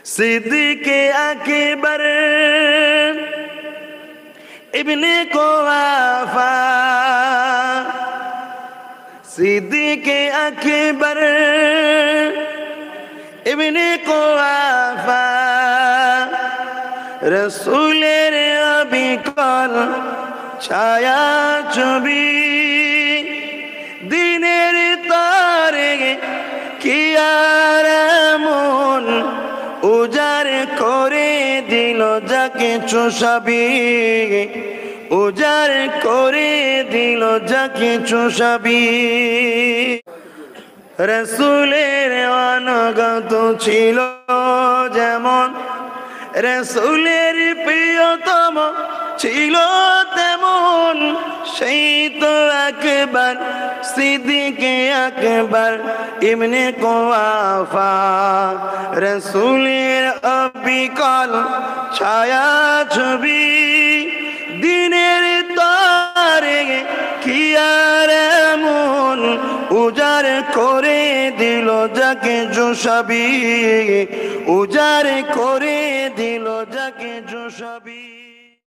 সিদ্দিকে আকবর ইবনে কুওয়াফা, সিদ্দিকে আকবর ইবনে কুওয়াফা, রসুলের অবিকল ছায়া ছবি, দিনের তারে কি আর এমন উজার করে দিল যাকে চুষাবি, উজার করে দিল যাকে চুষাবি। রসুলের অনগত ছিল যেমন, রসুলের প্রিয়তম ছিল তেমন, সেই তো আকবর সিদ্দিকে আকবর ইবনে কুওয়াফা, রসুলের অবিকল ছায়া ছবি, দিনের তারে কি আর এমন উজার করে দিল যাকে চুষাবি, উজার করে দিল যাকে চুষাবি।